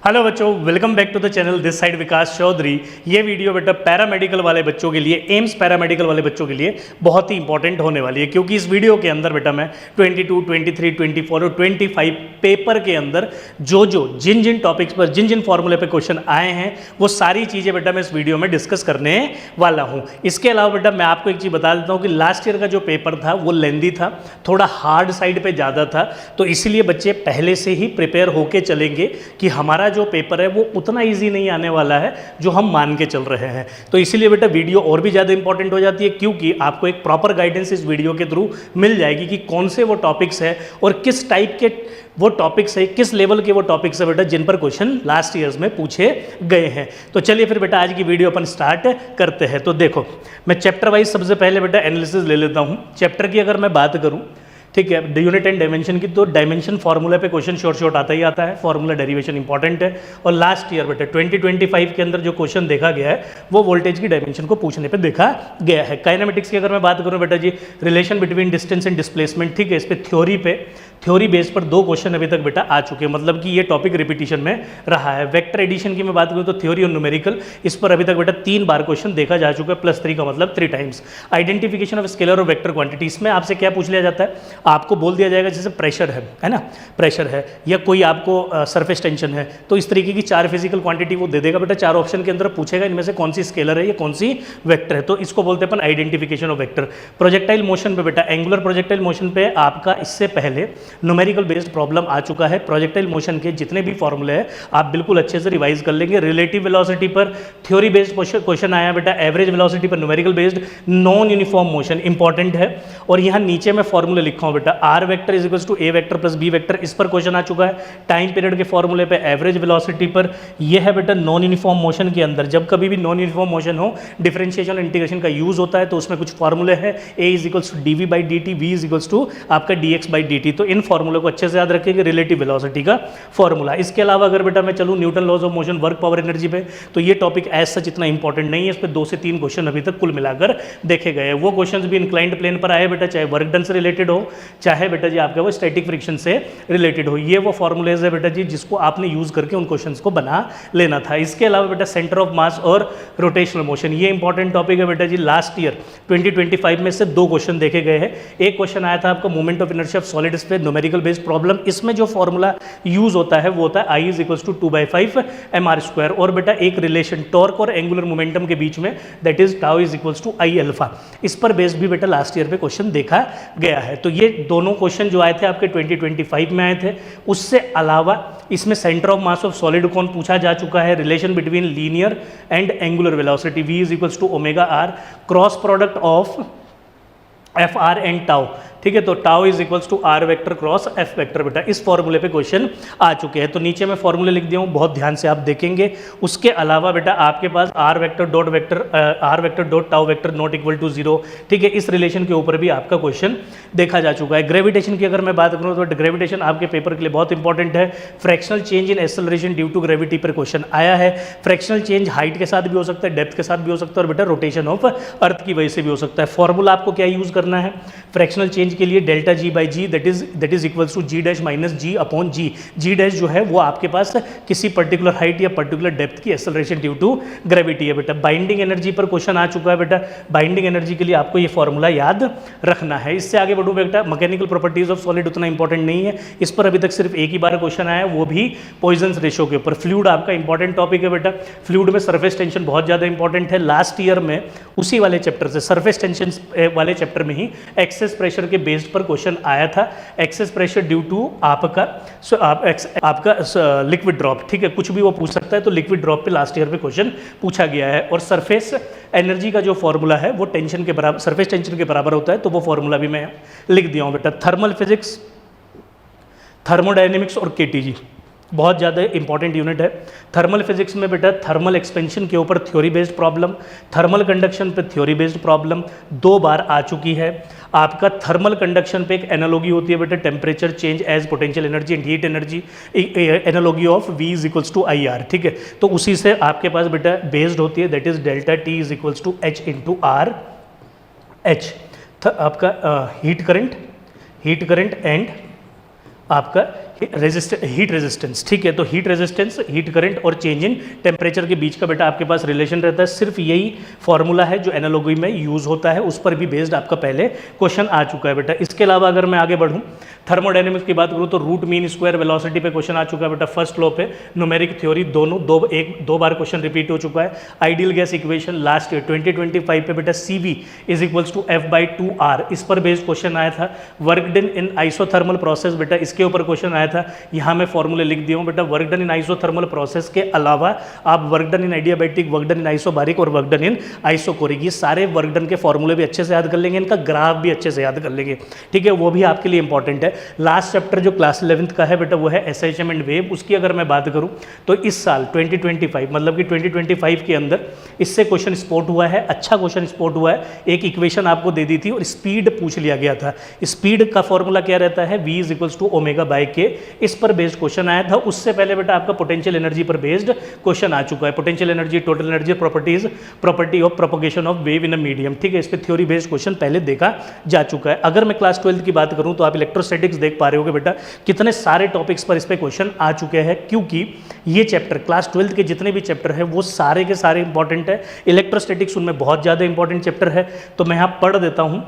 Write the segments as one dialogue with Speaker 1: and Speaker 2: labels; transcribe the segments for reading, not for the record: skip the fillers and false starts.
Speaker 1: Hello बच्चों, welcome back to the channel. This side Vikas Chaudhary. ये video बेटा पैरामेडिकल वाले बच्चों के लिए, एम्स पैरामेडिकल वाले बच्चों के लिए बहुत ही इंपॉर्टेंट होने वाली है, क्योंकि इस वीडियो के अंदर बेटा मैं 22, 23, 24 और 25 पेपर के अंदर जिन जिन टॉपिक्स पर जिन फॉर्मूले पे क्वेश्चन आए हैं वो सारी चीज़ें बेटा मैं इस वीडियो में डिस्कस करने वाला हूँ। इसके अलावा बेटा मैं आपको एक चीज़ बता देता हूँ कि लास्ट ईयर का जो पेपर था वो लेंदी था, थोड़ा हार्ड साइड पर ज़्यादा था, तो इसलिए बच्चे पहले से ही प्रिपेयर होके चलेंगे कि हमारा जो पेपर है वो उतना इजी नहीं आने वाला है जो हम मान के चल रहे हैं। तो इसीलिए बेटा वीडियो और भी ज़्यादा इंपॉर्टेंट हो जाती है, क्योंकि आपको एक प्रॉपर गाइडेंस इस वीडियो के थ्रू मिल जाएगी कि कौन से वो टॉपिक्स है और किस टाइप के वो टॉपिक्स है, किस लेवल के वो टॉपिक्स है बेटा जिन पर क्वेश्चन लास्ट ईयर्स में पूछे गए हैं। तो चलिए फिर बेटा आज की वीडियो अपन स्टार्ट करते हैं। तो देखो, मैं चैप्टर वाइज सबसे पहले बेटा एनालिसिस ले लेता हूँ। चैप्टर की अगर मैं बात करूँ, ठीक है, यूनिट एंड डायमेंशन की, तो डायमेंशन फार्मूला पे क्वेश्चन शॉर्ट आता ही आता है, फार्मूला डेरिवेशन इंपॉर्टेंट है। और लास्ट ईयर बेटा 2025 के अंदर जो क्वेश्चन देखा गया है वो वोल्टेज की डायमेंशन को पूछने पे देखा गया है। काइनेमेटिक्स की अगर मैं बात करूं बेटा जी, relation between distance and displacement, ठीक है, इस पे थ्योरी बेस पर 2 क्वेश्चन अभी तक बेटा आ चुके हैं, मतलब कि ये टॉपिक रिपीटिशन में रहा है। वेक्टर एडिशन की मैं बात करूं तो थ्योरी और न्यूमेरिकल, इस पर अभी तक बेटा 3 बार क्वेश्चन देखा जा चुका है, +3 का मतलब 3 टाइम्स। आइडेंटिफिकेशन ऑफ स्केलर और वेक्टर क्वांटिटी, इसमें आपसे क्या पूछ लिया जाता है, आपको बोल दिया जाएगा जैसे प्रेशर है ना, प्रेशर है या कोई आपको सरफेस टेंशन है, तो इस तरीके की 4 फिजिकल क्वांटिटी वो दे देगा बेटा। 4 ऑप्शन के अंदर पूछेगा इनमें से कौन सी स्केलर है या कौन सी वेक्टर है, तो इसको बोलते हैं अपन identification of vector. Projectile motion पे बेटा, एंगुलर प्रोजेक्टाइल मोशन पे आपका इससे पहले न्यूमेरिकल बेस्ड प्रॉब्लम आ चुका है। प्रोजेक्टाइल मोशन के जितने भी फॉर्मूले हैं आप बिल्कुल अच्छे से रिवाइज कर लेंगे। रिलेटिव वेलोसिटी पर थ्योरी बेस्ड क्वेश्चन आया बेटा, एवरेज वेलोसिटी पर numerical based, non uniform motion important है। और यहाँ नीचे मैं फॉर्मूले लिखा हूँ बेटा, R vector is equals to A vector plus B vector, इस पर क्वेश्चन आ चुका है। टाइम पीरियड के फॉर्मूले पे, एवरेज वेलोसिटी पर, यह है बेटा नॉन यूनिफॉर्म मोशन के अंदर जब कभी भी नॉन यूनिफॉर्म मोशन हो, डिफरेंशिएशन और इंटीग्रेशन का यूज होता है, तो उसमें कुछ फॉर्मूले हैं, a is equals to d v by d t, v is equals to आपका d x by d t. तो इन फॉर्मूले को अच्छे से याद रखेंगे, रिलेटिव वेलोसिटी का फॉर्मूला। इसके अलावा अगर बेटा मैं चलूँ Newton laws of motion, work power energy पे, तो ये टॉपिक एज सच इतना इंपॉर्टेंट नहीं है, इस पर 2 से 3 क्वेश्चन अभी तक कुल मिलाकर देखे गए हैं। वो क्वेश्चन भी इंक्लाइंड प्लेन पर आए बेटा, चाहे वर्क डन से रिलेटेड हो, चाहे बेटा जी आपका वो स्टैटिक फ्रिक्शन से रिलेटेड हो। ये वो फॉर्मूलेज है बेटा जी जिसको आपने यूज करके उन क्वेश्चंस को बना लेना था। इसके अलावा बेटा सेंटर ऑफ मास और रोटेशनल मोशन, ये इंपॉर्टेंट टॉपिक है बेटा जी। लास्ट ईयर 2025 में से 2 क्वेश्चन देखे गए हैं। एक क्वेश्चन आया था आपका moment of inertia of solids पे, न्यूमेरिकल बेस्ड प्रॉब्लम। इसमें जो फॉर्मूला यूज होता है वो होता है I is equals to 2/5 mr²। और बेटा एक रिलेशन टॉर्क और एंगुलर मोमेंटम के बीच में, that is tau is equals to I alpha, इस पर बेस्ड भी बेटा लास्ट ईयर पे क्वेश्चन देखा गया है। तो ये दोनों क्वेश्चन जो आए थे आपके 2025 में आए थे। उससे अलावा इसमें centre of mass of solid कौन पूछा जा चुका है, relation between linear and angular velocity, V is equals to omega R, cross product of F R and tau, ठीक है, तो tau is equals to R vector cross F vector बेटा, इस फॉर्मूले पे क्वेश्चन आ चुके हैं। तो नीचे मैं फॉर्मूले लिख दिया हूँ, बहुत ध्यान से आप देखेंगे। उसके अलावा बेटा आपके पास r vector dot tau vector not equal to 0, ठीक है, इस रिलेशन के ऊपर भी आपका क्वेश्चन देखा जा चुका है। ग्रेविटेशन की अगर मैं बात करूँ तो ग्रेविटेशन आपके पेपर के लिए बहुत इंपॉर्टेंट है। Fractional change in acceleration due to gravity पर क्वेश्चन आया है। फ्रैक्शनल चेंज हाइट के साथ भी हो सकता है, डेप्थ के साथ भी हो सकता है, और बेटा रोटेशन ऑफ अर्थ की वजह से भी हो सकता है। फॉर्मूला आपको क्या यूज करना है फ्रैक्शनल चेंज के लिए, delta G by G, that is equals to G dash minus G upon G. G dash जो है वो आपके पास किसी पर्टिकुलर हाइट या पर्टिकुलर डेप्थ की एक्सेलरेशन ड्यू टू ग्रेविटी है बेटा। बाइंडिंग एनर्जी पर क्वेश्चन आ चुका है बेटा, बाइंडिंग एनर्जी के लिए आपको ये फॉर्मूला याद रखना है। इससे आगे बढ़ूँ बेटा, मैकेनिकल प्रॉपर्टीज ऑफ सॉलिड उतना इंपॉर्टेंट नहीं है, इस पर अभी तक सिर्फ एक ही बार क्वेश्चन आया, वो भी पॉइजन्स रेशो के ऊपर। फ्लूइड आपका इंपॉर्टेंट टॉपिक है बेटा, फ्लूइड में सरफेस टेंशन बहुत ज़्यादा इंपॉर्टेंट है। लास्ट ईयर में उसी वाले चैप्टर से, सरफेस टेंशन वाले चैप्टर में ही एक्सेस प्रेशर के बेस्ड पर क्वेश्चन आया था। एक्सेस प्रेशर ड्यू टू आपका लिक्विड ड्रॉप, ठीक है, कुछ भी वो पूछ सकता है, तो लिक्विड ड्रॉप पे लास्ट ईयर पे क्वेश्चन पूछा गया है। और सरफेस एनर्जी का जो फॉर्मूला है वो टेंशन के बराबर, सरफेस टेंशन के बराबर होता है, तो वो फॉर्मूला भी मैं लिख दिया हूँ बेटा। थर्मल फिजिक्स, थर्मोडायनेमिक्स और केटीजी बहुत ज़्यादा इंपॉर्टेंट यूनिट है। थर्मल फिजिक्स में बेटा थर्मल एक्सपेंशन के ऊपर theory based problem, thermal conduction पे थ्योरी बेस्ड प्रॉब्लम 2 बार आ चुकी है। आपका थर्मल कंडक्शन पे एक एनालॉजी होती है बेटा, temperature change as potential energy and heat energy, analogy of V is equals to IR, ठीक है, तो उसी से आपके पास बेटा बेस्ड होती है, that is delta T is equals to H into R H। आपका हीट करंट एंड आपका हीट रेजिस्टेंस, ठीक है। तो हीट रेजिस्टेंस, हीट करंट और चेंज इन टेम्परेचर के बीच का बेटा आपके पास रिलेशन रहता है। सिर्फ यही फॉर्मूला है जो एनालॉजी में यूज होता है, उस पर भी बेस्ड आपका पहले क्वेश्चन आ चुका है बेटा। इसके अलावा अगर मैं आगे बढ़ूँ, थर्मोडायनेमिक्स की बात करूँ तो रूट मीन स्क्वायर वेलोसिटी पे क्वेश्चन आ चुका है बेटा। फर्स्ट लॉ पे न्यूमेरिक थ्योरी दोनों दो बार क्वेश्चन रिपीट हो चुका है। Ideal gas equation last year 2025 पे बेटा CV is equals to F/2R, इस पर बेस्ड क्वेश्चन आया था। Work done in isothermal process बेटा, इसके ऊपर क्वेश्चन आया था। यहाँ मैं फॉर्मूले लिख दिया हूँ बेटा। Work done in isothermal process के अलावा आप work done in adiabatic, work done in isobaric और वर्क डन इन आइसोकोरिक, ये सारे वर्क डन के फॉर्मूले भी अच्छे से याद कर लेंगे, इनका ग्राफ भी अच्छे से याद कर लेंगे, ठीक है। वो भी आपके लिए इंपॉर्टेंट है। लास्ट चैप्टर जो क्लास 11th का है बेटा वो है SHM एंड वेव। उसकी अगर मैं बात करूँ तो इस साल 2025 मतलब कि 2025 के अंदर इससे क्वेश्चन स्पॉट हुआ है, अच्छा क्वेश्चन स्पॉट हुआ है। एक इक्वेशन आपको दे दी थी और स्पीड पूछ लिया गया था। स्पीड का फॉर्मूला क्या रहता है? V is equals to omega by K. इस पर बेस्ड क्वेश्चन आया था। उससे पहले बेटा आपका पोटेंशियल एनर्जी पर बेस्ड क्वेश्चन आ चुका है। Potential energy, total energy, property of propagation of wave in a medium, ठीक है। इस पर थ्योरी बेस्ड क्वेश्चन पहले देखा जा चुका है। अगर मैं क्लास 12th की बात करूं तो आप इलेक्ट्रोस्टैटिक्स देख पा रहे होगे बेटा, कितने सारे टॉपिक्स पर इस पे क्वेश्चन आ चुके हैं, क्योंकि ये चैप्टर क्लास 12th के जितने भी चैप्टर है वो सारे के सारे इंपॉर्टेंट है। इलेक्ट्रोस्टैटिक्स उनमें बहुत ज़्यादा इंपॉर्टेंट चैप्टर है। तो मैं यहाँ पढ़ देता हूँ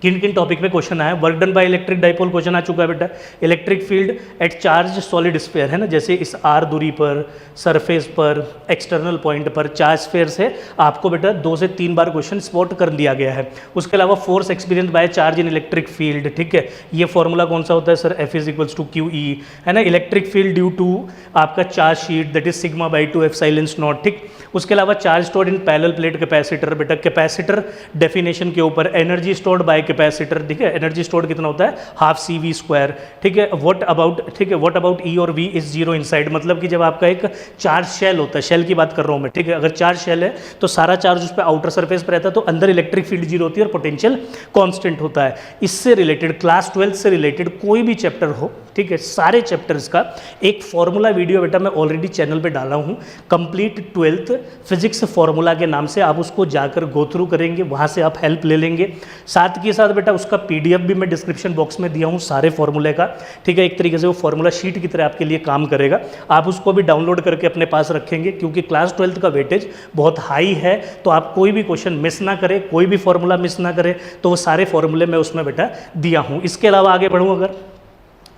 Speaker 1: किन किन टॉपिक पे क्वेश्चन आया। Work done by electric dipole question आ चुका है बेटा। Electric field at charge solid sphere है ना, जैसे इस r दूरी पर, सरफेस पर, एक्सटर्नल पॉइंट पर चार्ज स्फीयर से आपको बेटा 2 से 3 बार क्वेश्चन स्पॉट कर दिया गया है। उसके अलावा force experience by charge in electric field, ठीक है। ये फॉर्मूला कौन सा होता है sir? F is equals to QE, है ना। इलेक्ट्रिक फील्ड ड्यू टू आपका charge sheet that is sigma by 2 epsilon naught, ठीक। उसके अलावा charge stored in parallel plate capacitor बेटा, कैपेसिटर डेफिनेशन के ऊपर, एनर्जी स्टोर्ड बाय कैपेसिटर, ठीक है। एनर्जी स्टोर्ड कितना होता है? हाफ CV स्क्वायर, ठीक है। व्हाट अबाउट, ठीक है, व्हाट अबाउट E और V इज जीरो इनसाइड, मतलब कि जब आपका एक चार्ज शेल होता है, शेल की बात कर रहा हूं मैं, ठीक है। अगर चार्ज शेल है तो सारा चार्ज उस पर आउटर सरफेस पर रहता है, तो अंदर इलेक्ट्रिक फील्ड जीरो होती है और पोटेंशियल कांस्टेंट होता है। इससे रिलेटेड क्लास 12 से रिलेटेड कोई भी चैप्टर हो, ठीक है, सारे चैप्टर्स का एक फॉर्मूला वीडियो बेटा मैं ऑलरेडी चैनल पे डाला हूँ, कंप्लीट 12th फिजिक्स फॉर्मूला के नाम से। आप उसको जाकर गो थ्रू करेंगे, वहाँ से आप हेल्प ले लेंगे। साथ के साथ बेटा उसका PDF भी मैं डिस्क्रिप्शन बॉक्स में दिया हूँ सारे फॉर्मूले का, ठीक है। एक तरीके से वो फॉर्मूला शीट की तरह आपके लिए काम करेगा। आप उसको भी डाउनलोड करके अपने पास रखेंगे, क्योंकि क्लास 12th का वेटेज बहुत हाई है। तो आप कोई भी क्वेश्चन मिस ना करें, कोई भी फॉर्मूला मिस ना करें, तो वो सारे फॉर्मूले मैं उसमें बेटा दिया हूँ। इसके अलावा आगे बढ़ूँ, अगर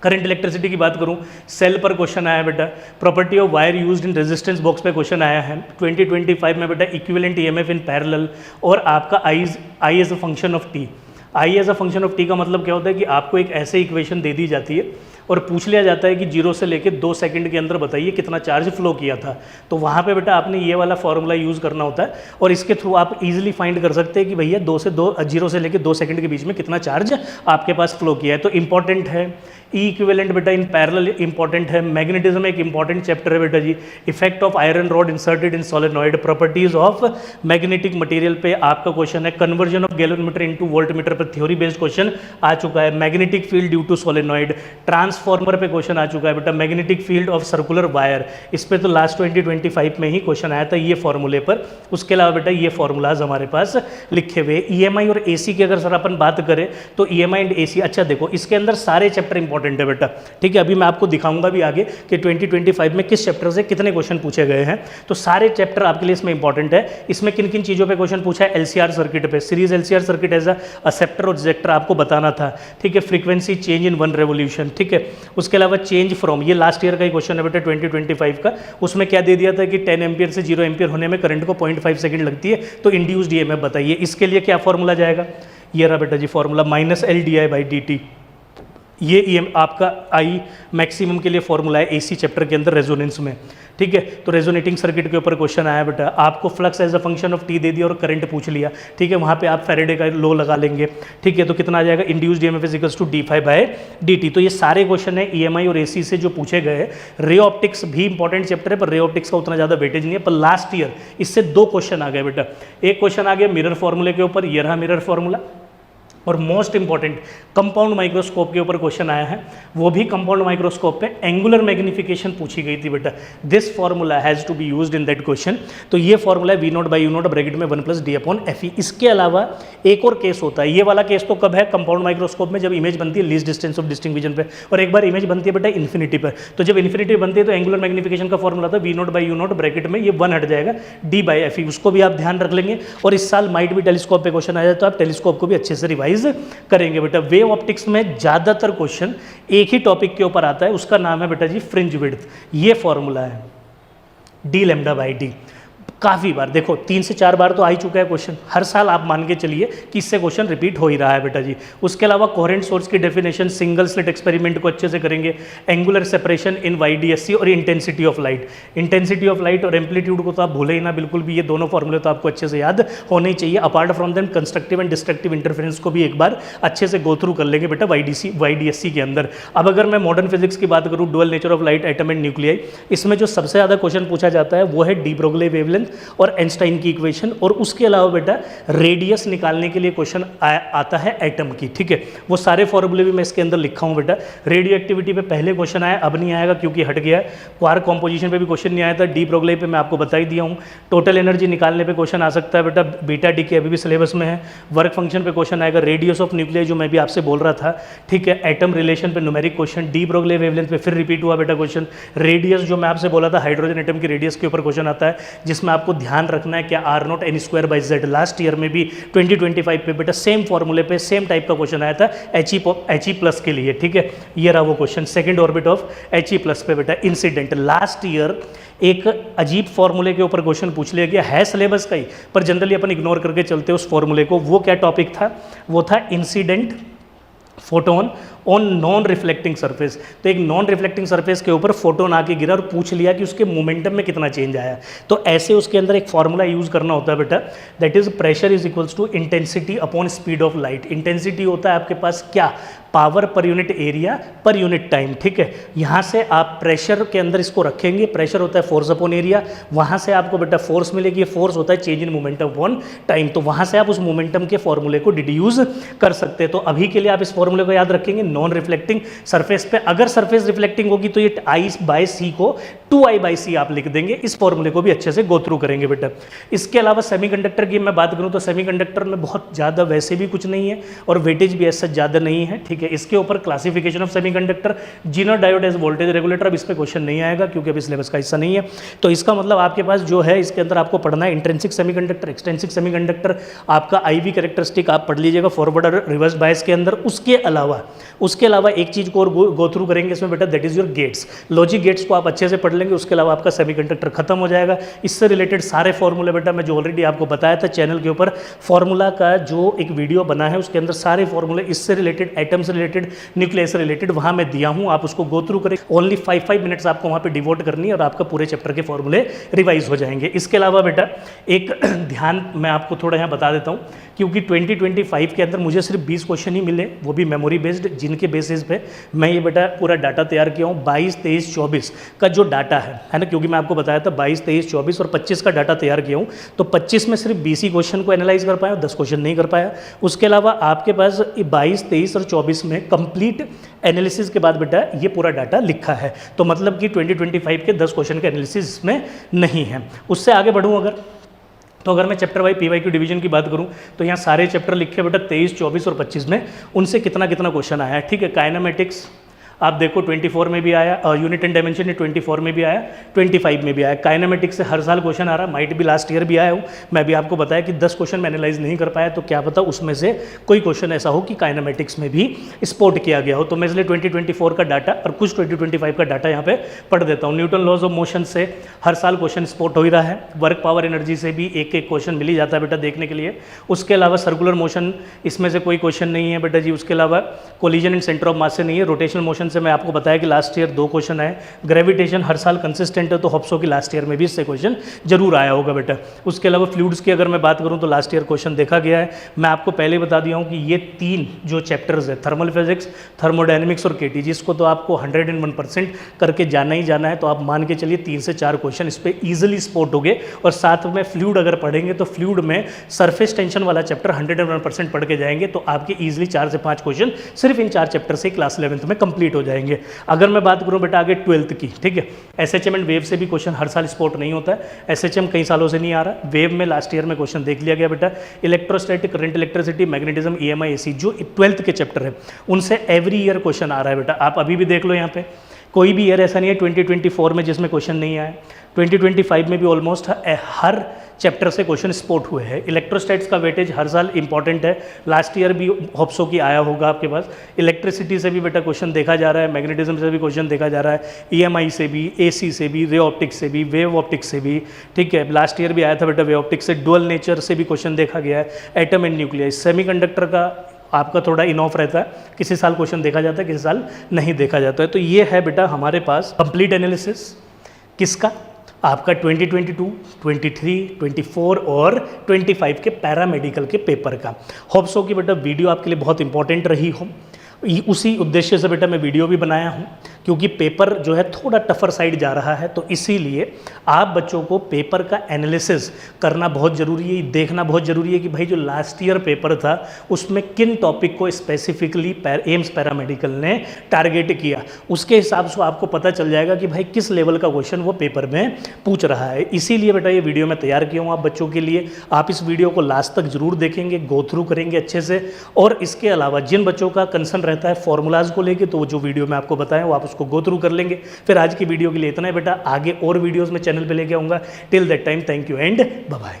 Speaker 1: करंट इलेक्ट्रिसिटी की बात करूं, सेल पर क्वेश्चन आया बेटा। Property of wire used in resistance box पे क्वेश्चन आया है 2025 में बेटा। इक्विवेलेंट EMF इन पैरेलल और आपका I as a function of T। I as a function of T का मतलब क्या होता है कि आपको एक ऐसे इक्वेशन दे दी जाती है और पूछ लिया जाता है कि 0 से लेकर 2 सेकंड के अंदर बताइए कितना चार्ज फ्लो किया था। तो वहाँ पे बेटा आपने ये वाला फॉर्मूला यूज़ करना होता है और इसके थ्रू आप इजीली फाइंड कर सकते हैं कि भैया 0 से लेकर 2 सेकंड के बीच में कितना चार्ज आपके पास फ्लो किया है। तो इंपॉर्टेंट है। E इक्विवेलेंट बेटा इन पैरेलल इंपॉर्टेंट है। मैग्नेटिज्म एक इंपॉर्टेंट चैप्टर है बेटा जी। Effect of iron rod inserted in solenoid, properties of magnetic material पे आपका क्वेश्चन है। Conversion of galvanometer into voltmeter पर थ्योरी बेस्ड क्वेश्चन आ चुका है। Magnetic field due to solenoid, transformer पे क्वेश्चन आ चुका है बेटा। Magnetic field of circular wire, इस पे तो लास्ट 2025 में ही क्वेश्चन आया था ये फॉर्मूले पर। उसके अलावा बेटा ये फॉर्मूलाज हमारे पास लिखे हुए। EMI और AC की अगर सर अपन बात करें तो EMI एंड AC, अच्छा देखो इसके अंदर सारे चैप्टर इंपॉर्टेंट है बेटा, ठीक है। अभी मैं आपको दिखाऊंगा भी आगे कि 2025 में किस चैप्टर से कितने क्वेश्चन पूछे गए हैं। तो सारे चैप्टर आपके लिए इसमें इंपॉर्टेंट है। इसमें किन किन चीज़ों पे क्वेश्चन पूछा है? LCR सर्किट पे, series LCR circuit as acceptor और रिजेक्टर आपको बताना था, ठीक है। फ्रीक्वेंसी चेंज इन 1 रेवोल्यूशन, ठीक है। उसके अलावा चेंज फ्रॉम, ये लास्ट ईयर का ही क्वेश्चन है बेटा 2025 का। उसमें क्या दे दिया था कि 10 एम्पियर से 0 एम्पियर होने में करंट को 0.5 सेकंड लगती है, तो इंड्यूस्ड EMF बताइए। इसके लिए क्या फॉर्मूला जाएगा? ये रहा बेटा जी फॉर्मूला, -LdI/dt। ये आपका I मैक्सिमम के लिए फॉर्मूला है AC चैप्टर के अंदर रेजोनेंस में, ठीक है। तो रेजोनेटिंग सर्किट के ऊपर क्वेश्चन आया बेटा। आपको flux as a function of T दे दिया और करंट पूछ लिया, ठीक है। वहाँ पे आप फैराडे का लॉ लगा लेंगे, ठीक है। तो कितना आ जाएगा? Induced EMF is equals to d∅/dt। तो ये सारे क्वेश्चन है EMI और AC से जो पूछे गए। रे ऑप्टिक्स भी इंपॉर्टेंट चैप्टर है, पर रे ऑप्टिक्स का उतना ज़्यादा वेटेज नहीं है। पर लास्ट ईयर इससे 2 क्वेश्चन आ गए बेटा। एक क्वेश्चन आ गया मिरर फॉर्मूले के ऊपर, ये रहा मिरर फॉर्मूला। और मोस्ट इंपॉर्टेंट कंपाउंड माइक्रोस्कोप के ऊपर क्वेश्चन आया है, वो भी कंपाउंड माइक्रोस्कोप पे एंगुलर मैग्निफिकेशन पूछी गई थी बेटा। This formula has to be used in that question. तो ये फॉर्मूला है V0/U0 ब्रैकेट में 1 + D/FE। इसके अलावा एक और केस होता है, ये वाला केस तो कब है, कंपाउंड माइक्रोस्कोप में जब इमेज बनती है least distance of distinct vision पे, और एक बार इमेज बनती है बेटा इन्फिनिटी पर। तो जब इन्फिनिटी बनती है तो एंगुलर मैग्निफिकेशन का फॉर्मूला था V0/U0 ब्रैकेट में ये 1 हट जाएगा D/FE, उसको भी आप ध्यान रख लेंगे। और इस साल माइट भी टेलीस्कोप पे क्वेश्चन आ जाए तो आप टेलीस्कोप को भी अच्छे से रिवाइज करेंगे बेटा। वेव ऑप्टिक्स में ज़्यादातर क्वेश्चन एक ही टॉपिक के ऊपर आता है, उसका नाम है बेटा जी फ्रिंज विड्थ। ये फॉर्मूला है d/d। काफ़ी बार देखो 3 से 4 बार तो आ ही चुका है क्वेश्चन, हर साल आप मान के चलिए कि इससे क्वेश्चन रिपीट हो ही रहा है बेटा जी। उसके अलावा कोहेरेंट सोर्स की डेफिनेशन, सिंगल स्लिट एक्सपेरिमेंट को अच्छे से करेंगे, एंगुलर सेपरेशन इन YDSC और intensity of light. Intensity of light और एम्पलीट्यूड को तो आप भूले ही ना बिल्कुल भी, ये दोनों फॉर्मूले तो आपको अच्छे से याद होने चाहिए। Apart from them constructive and destructive interference को भी एक बार अच्छे से गो थ्रू कर लेंगे बेटा YDSC के अंदर। अब अगर मैं मॉडर्न फिजिक्स की बात करूँ, dual nature of light, atom and nuclei, इसमें जो सबसे ज़्यादा क्वेश्चन पूछा जाता है वो है डी ब्रोगली वेवलेंथ और आइंस्टाइन की इक्वेशन। और उसके अलावा बेटा रेडियस निकालने के लिए क्वेश्चन आता है एटम की, ठीक है। वो सारे फॉर्मूले भी मैं इसके अंदर लिखा हूं बेटा। रेडियो एक्टिविटी पे पहले क्वेश्चन आया, अब नहीं आएगा क्योंकि हट गया है। क्वार्क कॉम्पोजिशन पे भी क्वेश्चन नहीं आया था, डी ब्रोगली पे मैं आपको बता ही दिया हूं। टोटल एनर्जी निकालने पे क्वेश्चन आ सकता है बेटा, बीटा डी के अभी भी सिलेबस में है। वर्क फंक्शन पे क्वेश्चन आएगा, रेडियस ऑफ न्यूक्लियाई जो मैं भी आपसे बोल रहा था, ठीक है। एटम रिलेशन पे numeric question, de Broglie wavelength पे फिर रिपीट हुआ बेटा क्वेश्चन। रेडियस जो मैं आपसे बोला था हाइड्रोजन एटम की रेडियस के ऊपर क्वेश्चन आता है, जिसमें आपको ध्यान रखना है क्या R0 n²/z। लास्ट ईयर में भी 2025 पे बेटा सेम फॉर्मूले पे सेम टाइप का क्वेश्चन आया था He+ के लिए, ठीक है। ये रहा वो question, second orbit of He+ पे बेटा इंसिडेंट। लास्ट ईयर एक अजीब फॉर्मूले के ऊपर क्वेश्चन पूछ लिया गया है, सिलेबस का ही, पर जनरली अपन इग्नोर करके चलते उस फॉर्मूले को। वो क्या टॉपिक था, वो था incident photon on non reflecting surface. तो एक नॉन रिफ्लेक्टिंग सरफेस के ऊपर फोटोन आके गिरा और पूछ लिया कि उसके मोमेंटम में कितना चेंज आया। तो ऐसे उसके अंदर एक फॉर्मूला यूज करना होता है बेटा, that is pressure is equals to intensity upon speed of light. Intensity होता है आपके पास क्या, पावर पर यूनिट एरिया पर यूनिट टाइम, ठीक है। यहाँ से आप प्रेशर के अंदर इसको रखेंगे, प्रेशर होता है फोर्स अपॉन एरिया, वहाँ से आपको बेटा फोर्स मिलेगी, फोर्स होता है change in momentum upon time. तो वहाँ से आप उस मोमेंटम के फॉर्मूले को डिड्यूस कर सकते हैं। तो अभी के लिए आप इस फॉर्मूले को याद रखेंगे, नॉन रिफ्लेक्टिंग सरफेस पे अगर सरफेस रिफ्लेक्टिंग होगी तो ये I/C को 2I/C आप लिख देंगे। इस फॉर्मूले को भी अच्छे से गो थ्रू करेंगे बेटा। इसके अलावा सेमीकंडक्टर की मैं बात करूँ तो सेमीकंडक्टर में बहुत ज़्यादा वैसे भी कुछ नहीं है और वेटेज भी ऐसा ज़्यादा नहीं है, ठीक है। इसके ऊपर classification of semiconductor, zener diode as voltage regulator, अब इस पे क्वेश्चन नहीं आएगा क्योंकि अभी सिलेबस का हिस्सा नहीं है। तो इसका मतलब आपके पास जो है इसके अंदर आपको पढ़ना है इंट्रिंसिक सेमीकंडक्टर, एक्सट्रिंसिक सेमीकंडक्टर, आपका IV कैरेक्टरिस्टिक आप पढ़ लीजिएगा फॉरवर्ड और रिवर्स बायस के अंदर। उसके अलावा एक चीज को और गो थ्रू करेंगे इसमें बेटा, that is your gates. Logic gates को आप अच्छे से पढ़ लेंगे, उसके अलावा आपका सेमीकंडक्टर खत्म हो जाएगा। इससे रिलेटेड सारे फॉर्मूले बेटा मैं जो ऑलरेडी आपको बताया था चैनल के ऊपर, फॉर्मूला का जो एक वीडियो बना है उसके अंदर सारे फॉर्मूले इससे रिलेटेड, एटम से रिलेटेड, न्यूक्लियस से रिलेटेड वहां मैं दिया हूं, आप उसको गो थ्रू करें। ओनली 5 मिनट्स आपको वहां पे डिवोट करनी है और आपका पूरे चैप्टर के फॉर्मूले रिवाइज हो जाएंगे। इसके अलावा बेटा एक ध्यान मैं आपको थोड़ा यहाँ बता देता हूँ, क्योंकि 2025 के अंदर मुझे सिर्फ 20 क्वेश्चन ही मिले, वो भी मेमोरी बेस्ड, जिनके बेसिस पे मैं ये बेटा पूरा डाटा तैयार किया हूँ। 22, 23, 24 का जो डाटा है ना, क्योंकि मैं आपको बताया था 22, 23, 24 और 25 का डाटा तैयार किया हूँ। तो 25 में सिर्फ 20 ही क्वेश्चन को एनालाइज कर पाया, 10 क्वेश्चन नहीं कर पाया। उसके अलावा आपके पास 22, 23 और 24 में कंप्लीट एनालिसिस के बाद बेटा ये पूरा डाटा लिखा है। तो मतलब कि 2025 के 10 क्वेश्चन का एनालिसिस इसमें नहीं है। उससे आगे बढ़ूँ अगर मैं चैप्टर वाइज PYQ डिवीजन की बात करूं तो यहाँ सारे चैप्टर लिखे बेटा 23, 24 और 25 में, उनसे कितना क्वेश्चन आया है, ठीक है। काइनेमेटिक्स आप देखो 24 में भी आया, और यूनिट एंड डायमेंशन 24 में भी आया, 25 में भी आया। काइनेमेटिक्स से हर साल क्वेश्चन आ रहा, माइट भी लास्ट ईयर भी आया हूँ। मैं भी आपको बताया कि 10 क्वेश्चन मैं एनालाइज नहीं कर पाया, तो क्या पता उसमें से कोई क्वेश्चन ऐसा हो कि काइनेमेटिक्स में भी स्पॉट किया गया हो। तो मैं इसलिए 2024 का डाटा और कुछ 2025 का डाटा यहाँ पे पढ़ देता हूँ। न्यूटन लॉज ऑफ मोशन से हर साल क्वेश्चन स्पॉट हो ही रहा है। वर्क पावर एनर्जी से भी एक क्वेश्चन मिल ही जाता है बेटा देखने के लिए। उसके अलावा सर्कुलर मोशन, इसमें से कोई क्वेश्चन नहीं है बेटा जी। उसके अलावा कोलिजन एंड सेंटर ऑफ मास से नहीं है। रोटेशनल मोशन क्वेश्चन है, मैं आपको बताया कि लास्ट ईयर 2 क्वेश्चन आए। ग्रेविटेशन हर साल कंसिस्टेंट है, तो होप्सो की लास्ट ईयर में भी इससे क्वेश्चन जरूर आया होगा बेटा। उसके अलावा फ्लूइड्स की अगर मैं बात करूँ तो लास्ट ईयर क्वेश्चन देखा गया है। मैं आपको पहले बता दिया हूँ कि ये 3 जो चैप्टर्स है, थर्मल फिजिक्स, थर्मोडायनेमिक्स और केटीजी, इसको तो आपको 101% करके जाना ही जाना है। तो आप मान के चलिए 3 से 4 क्वेश्चन इस पर ईजिली स्पॉट हो गए। और साथ में फ्लूइड अगर पढ़ेंगे तो फ्लूइड में सरफेस टेंशन वाला चैप्टर 101% पढ़ के जाएंगे, तो आपके ईजिली 4 से 5 क्वेश्चन सिर्फ इन 4 चैप्टर से क्लास 11th में कंप्लीट हो जाएंगे। अगर मैं बात करूं बेटा आगे 12th की, ठीक है, एसएचएम एंड वेव से भी क्वेश्चन हर साल स्पॉट नहीं होता है। एसएचएम कई सालों से नहीं आ रहा, वेव में लास्ट ईयर में क्वेश्चन देख लिया गया बेटा। Electrostatic, current, electricity, magnetism, EMI, AC, जो 12th के चैप्टर है उनसे एवरी ईयर क्वेश्चन आ रहा है बेटा। आप अभी भी देख लो, यहाँ पे कोई भी ईयर ऐसा नहीं है 2024 में जिसमें क्वेश्चन नहीं आया। 2025 में भी ऑलमोस्ट हर चैप्टर से क्वेश्चन स्पॉट हुए हैं। इलेक्ट्रोस्टैट्स का वेटेज हर साल इंपॉर्टेंट है, लास्ट ईयर भी होप्सो की आया होगा आपके पास। इलेक्ट्रिसिटी से भी बेटा क्वेश्चन देखा जा रहा है, मैग्नेटिज्म से भी क्वेश्चन देखा जा रहा है, ईएमआई से भी, एसी से भी, रे ऑप्टिक्स से भी, वेव ऑप्टिक्स से भी, ठीक है। लास्ट ईयर भी आया था बेटा वेव ऑप्टिक्स से। डुअल नेचर से भी क्वेश्चन देखा गया है, एटम एंड न्यूक्लियस। सेमीकंडक्टर का आपका थोड़ा इन ऑफ रहता है, किसी साल क्वेश्चन देखा जाता है, किसी साल नहीं देखा जाता है। तो ये है बेटा हमारे पास कंप्लीट एनालिसिस किसका, आपका 2022, 23, 24 और 25 के पैरामेडिकल के पेपर का। होप्सो की बेटा वीडियो आपके लिए बहुत इंपॉर्टेंट रही हो, उसी उद्देश्य से बेटा मैं वीडियो भी बनाया हूँ, क्योंकि पेपर जो है थोड़ा टफर साइड जा रहा है। तो इसीलिए आप बच्चों को पेपर का एनालिसिस करना बहुत ज़रूरी है, देखना बहुत ज़रूरी है कि भाई जो लास्ट ईयर पेपर था उसमें किन टॉपिक को स्पेसिफिकली एम्स पैरामेडिकल ने टारगेट किया। उसके हिसाब से आपको पता चल जाएगा कि भाई किस लेवल का क्वेश्चन वो पेपर में पूछ रहा है। इसीलिए बेटा ये वीडियो मैं तैयार किया हूँ आप बच्चों के लिए। आप इस वीडियो को लास्ट तक जरूर देखेंगे, गो थ्रू करेंगे अच्छे से। और इसके अलावा जिन बच्चों का कंसर्न रहता है फॉर्मूलाज को लेके, तो जो वीडियो मैं आपको बताया वो आप उसको गो थ्रू कर लेंगे। फिर आज की वीडियो के लिए इतना है बेटा, आगे और वीडियोस में चैनल पे लेके आऊंगा। Till that time thank you and bye bye.